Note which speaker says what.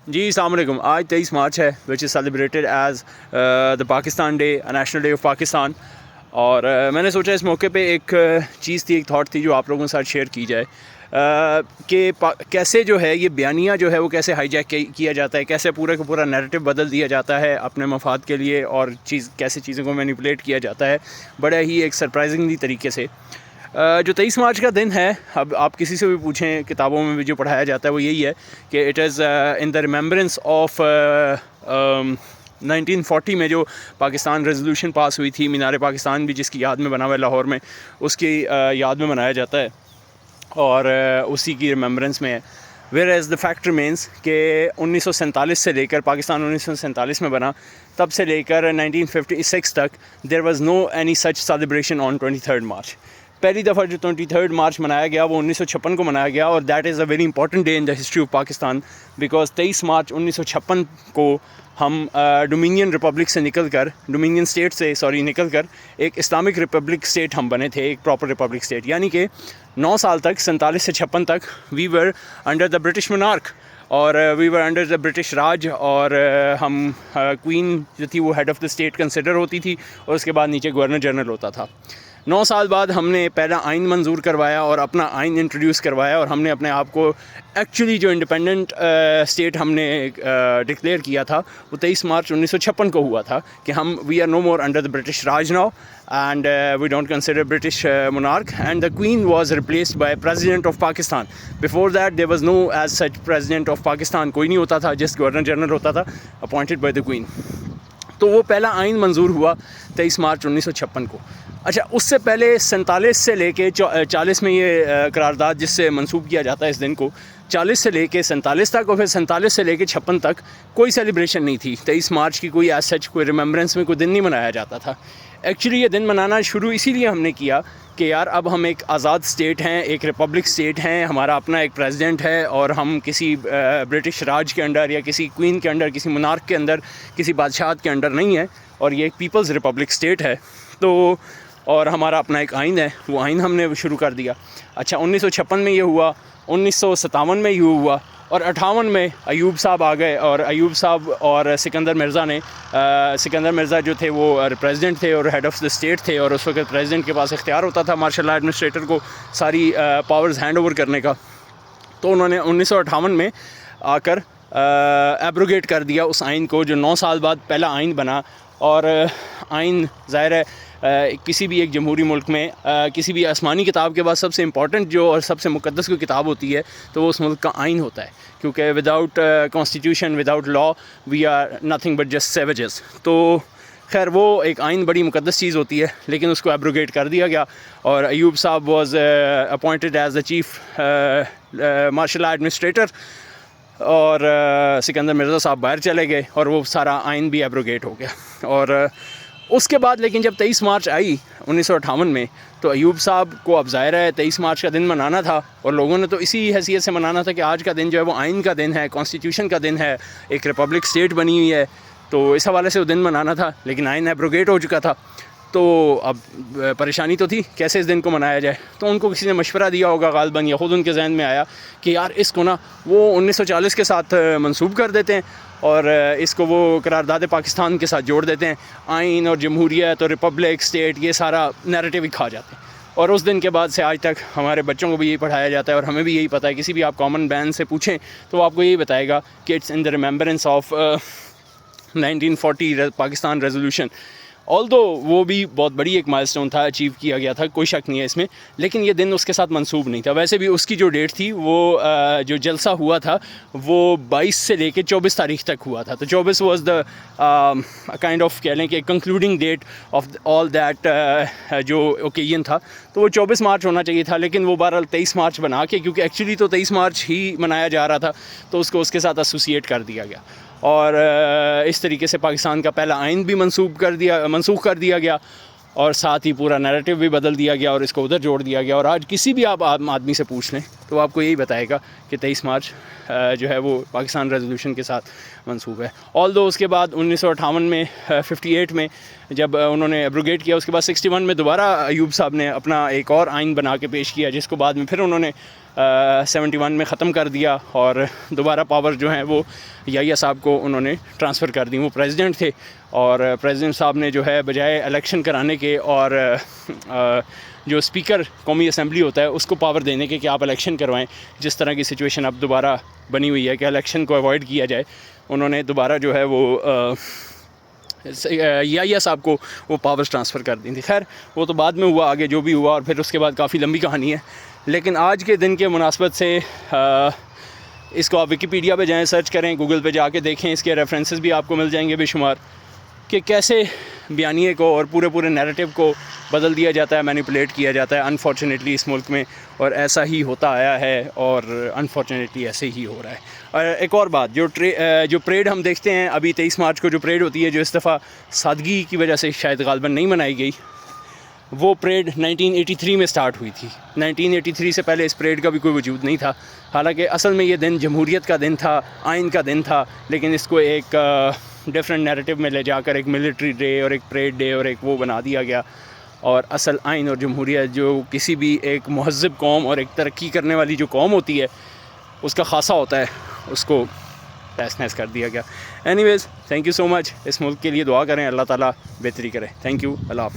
Speaker 1: جی السلام علیکم. آج 23 مارچ ہے which is celebrated as the Pakistan day, national day of Pakistan. اور میں نے سوچا اس موقع پہ ایک چیز تھی, ایک تھاٹ تھی جو آپ لوگوں کے ساتھ شیئر کی جائے کہ کیسے جو ہے یہ بیانیہ جو ہے وہ کیسے ہائی جیک کیا جاتا ہے, کیسے پورے کا پورا نیریٹو بدل دیا جاتا ہے اپنے مفاد کے لیے, اور کیسے چیزوں کو مینیپولیٹ کیا جاتا ہے بڑا ہی ایک سرپرائزنگلی طریقے سے. جو 23 مارچ کا دن ہے, اب آپ کسی سے بھی پوچھیں, کتابوں میں بھی جو پڑھایا جاتا ہے وہ یہی ہے کہ it is in the remembrance of 1940 میں جو پاکستان ریزولوشن پاس ہوئی تھی, مینار پاکستان بھی جس کی یاد میں بنا ہوا ہے لاہور میں, اس کی یاد میں منایا جاتا ہے اور اسی کی ریممبرنس میں ہے. Where as the fact remains کہ 1947 سے لے کر, پاکستان 1947 میں بنا, تب سے لے کر 1956 تک there was no any such celebration on 23 March. پہلی دفعہ جو 23 مارچ منایا گیا وہ 1956 کو منایا گیا, اور that is a very important day in the history of Pakistan, because 23 March 1956 کو ہم ڈومینین ریپبلک سے نکل کر, ڈومینین اسٹیٹ سے نکل کر ایک اسلامک ریپبلک اسٹیٹ ہم بنے تھے, ایک پراپر ریپبلک اسٹیٹ. یعنی کہ 9 سال تک, 47 سے 56 تک, وی ور انڈر دا برٹش مونارک, اور وی ور انڈر دا برٹش راج, اور ہم کوئین جو تھی وہ head of the state consider ہوتی تھی, اور اس کے بعد نیچے گورنر جنرل ہوتا تھا. 9 سال بعد ہم نے پہلا آئین منظور کروایا اور اپنا آئین انٹروڈیوس کروایا, اور ہم نے اپنے آپ کو ایکچولی جو انڈیپینڈنٹ اسٹیٹ ہم نے ڈکلیئر کیا تھا وہ 23 مارچ 1956 کو ہوا تھا کہ ہم we are no more under the British Raj now, and we don't consider British monarch, and the queen was replaced by president of Pakistan. Before that there was no as such president of Pakistan, کوئی نہیں ہوتا تھا, just governor general ہوتا تھا appointed by the queen. تو وہ پہلا آئین منظور ہوا 23 مارچ 1956 کو. اچھا, اس سے پہلے 47 سے لے کے 40 میں یہ قرارداد جس سے منسوب کیا جاتا ہے اس دن کو, 40 سے لے کے 47 تک, اور پھر 47 سے لے کے 56 تک کوئی سیلیبریشن نہیں تھی 23 مارچ کی. کوئی ایز سچ کوئی ریممبرنس میں کوئی دن نہیں منایا جاتا تھا. ایکچولی یہ دن منانا شروع اسی لیے ہم نے کیا کہ یار اب ہم ایک آزاد اسٹیٹ ہیں, ایک ریپبلک اسٹیٹ ہیں, ہمارا اپنا ایک پریزیڈنٹ ہے, اور ہم کسی برٹش راج کے انڈر یا کسی کوئین کے انڈر, کسی monarch کے اندر, کسی بادشاہت کے انڈر نہیں ہے, اور یہ ایک پیپلز ریپبلک اسٹیٹ ہے. تو اور ہمارا اپنا ایک آئین ہے, وہ آئین ہم نے شروع کر دیا. اچھا, 1956 میں یہ ہوا, 1957 میں یہ ہوا, اور 58 میں ایوب صاحب آ گئے, اور ایوب صاحب اور سکندر مرزا نے, سکندر مرزا جو تھے وہ پریزیڈنٹ تھے اور ہیڈ آف دا اسٹیٹ تھے, اور اس وقت پریزیڈنٹ کے پاس اختیار ہوتا تھا مارشل لا ایڈمنسٹریٹر کو ساری پاورز ہینڈ اوور کرنے کا. تو انہوں نے 1958 میں آ کر ایبروگیٹ کر دیا اس آئین کو, جو 9 سال بعد پہلا آئین بنا. اور آئین ظاہر ہے کسی بھی ایک جمہوری ملک میں کسی بھی آسمانی کتاب کے بعد سب سے امپورٹنٹ جو اور سب سے مقدس کوئی کتاب ہوتی ہے تو وہ اس ملک کا آئین ہوتا ہے, کیونکہ without constitution, without law, we are nothing but just savages. تو خیر وہ ایک آئین بڑی مقدس چیز ہوتی ہے, لیکن اس کو ایبروگیٹ کر دیا گیا, اور ایوب صاحب was appointed as the chief martial law administrator, اور سکندر مرزا صاحب باہر چلے گئے, اور وہ سارا آئین بھی ایبروگیٹ ہو گیا. اور اس کے بعد لیکن جب 23 مارچ آئی 1958 میں, تو ایوب صاحب کو اب ظاہر ہے 23 مارچ کا دن منانا تھا, اور لوگوں نے تو اسی حیثیت سے منانا تھا کہ آج کا دن جو ہے وہ آئین کا دن ہے, کانسٹیٹیوشن کا دن ہے, ایک ریپبلک اسٹیٹ بنی ہوئی ہے, تو اس حوالے سے وہ دن منانا تھا. لیکن آئین ایبروگیٹ ہو چکا تھا, تو اب پریشانی تو تھی کیسے اس دن کو منایا جائے. تو ان کو کسی نے مشورہ دیا ہوگا غالباً, یا خود ان کے ذہن میں آیا کہ یار اس کو نا وہ 1940 کے ساتھ منسوب کر دیتے ہیں, اور اس کو وہ قرارداد پاکستان کے ساتھ جوڑ دیتے ہیں, آئین اور جمہوریت اور ریپبلک اسٹیٹ یہ سارا نیریٹو ہی کھا جاتے ہیں. اور اس دن کے بعد سے آج تک ہمارے بچوں کو بھی یہی پڑھایا جاتا ہے, اور ہمیں بھی یہی پتہ ہے. کسی بھی آپ کامن مین سے پوچھیں تو وہ آپ کو یہی بتائے گا کہ it's in the remembrance of 1940 Pakistan resolution. Although وہ بھی بہت بڑی ایک مائل سٹون تھا, اچیو کیا گیا تھا, کوئی شک نہیں ہے اس میں, لیکن یہ دن اس کے ساتھ منسوب نہیں تھا. ویسے بھی اس کی جو ڈیٹ تھی وہ جو جلسہ ہوا تھا وہ 22 سے لے کے 24 تاریخ تک ہوا تھا. تو 24 واز دا کائنڈ آف کہہ لیں کہ concluding date of all that جو اوکیزن تھا, تو وہ 24 مارچ ہونا چاہیے تھا, لیکن وہ بہرحال 23 مارچ بنا کے, کیونکہ ایکچولی تو 23 مارچ ہی منایا جا رہا تھا, تو اس کو اس کے ساتھ ایسوسیٹ کر دیا گیا. اور اس طریقے سے پاکستان کا پہلا آئین بھی منسوخ کر دیا گیا, اور ساتھ ہی پورا نیریٹو بھی بدل دیا گیا, اور اس کو ادھر جوڑ دیا گیا. اور آج کسی بھی آپ آدمی سے پوچھ لیں تو وہ آپ کو یہی بتائے گا کہ 23 مارچ جو ہے وہ پاکستان ریزولوشن کے ساتھ منسوب ہے. آلدو اس کے بعد 1958 میں 58 میں جب انہوں نے ایبروگیٹ کیا, اس کے بعد 61 میں دوبارہ ایوب صاحب نے اپنا ایک اور آئین بنا کے پیش کیا, جس کو بعد میں پھر انہوں نے 71 میں ختم کر دیا اور دوبارہ پاور جو ہیں وہ یحییٰ صاحب کو انہوں نے ٹرانسفر کر دی. وہ پریزیڈنٹ تھے اور پریزیڈنٹ صاحب نے جو ہے بجائے الیکشن کرانے کے اور جو اسپیکر قومی اسمبلی ہوتا ہے اس کو پاور دینے کے کہ آپ الیکشن کروائیں, جس طرح کی سچویشن اب دوبارہ بنی ہوئی ہے کہ الیکشن کو اوائڈ کیا جائے, انہوں نے دوبارہ جو ہے وہ یحییٰ صاحب کو وہ پاورز ٹرانسفر کر دی تھی. خیر وہ تو بعد میں ہوا, آگے جو بھی ہوا, اور پھر اس کے بعد کافی لمبی کہانی ہے. لیکن آج کے دن کے مناسبت سے اس کو آپ ویکیپیڈیا پہ جائیں, سرچ کریں, گوگل پہ جا کے دیکھیں, اس کے ریفرنسز بھی آپ کو مل جائیں گے بے شمار, کہ کیسے بیانیے کو اور پورے نیریٹو کو بدل دیا جاتا ہے, مینیپولیٹ کیا جاتا ہے انفارچونیٹلی اس ملک میں, اور ایسا ہی ہوتا آیا ہے اور انفارچونیٹلی ایسے ہی ہو رہا ہے. اور ایک اور بات, جو پریڈ ہم دیکھتے ہیں ابھی 23 مارچ کو جو پریڈ ہوتی ہے, جو اس دفعہ سادگی کی وجہ سے شاید غالباً نہیں منائی گئی, وہ پریڈ 1983 میں سٹارٹ ہوئی تھی. 1983 سے پہلے اس پریڈ کا بھی کوئی وجود نہیں تھا. حالانکہ اصل میں یہ دن جمہوریت کا دن تھا, آئین کا دن تھا, لیکن اس کو ایک ڈیفرنٹ نیریٹو میں لے جا کر ایک ملٹری ڈے اور ایک پریڈ ڈے اور ایک وہ بنا دیا گیا. اور اصل آئین اور جمہوریت جو کسی بھی ایک مہذب قوم اور ایک ترقی کرنے والی جو قوم ہوتی ہے اس کا خاصہ ہوتا ہے, اس کو تہس نہس کر دیا گیا. Anyways thank you so much. اس ملک کے لیے دعا کریں, اللہ تعالیٰ بہتری کرے. تھینک یو, اللہ حافظ.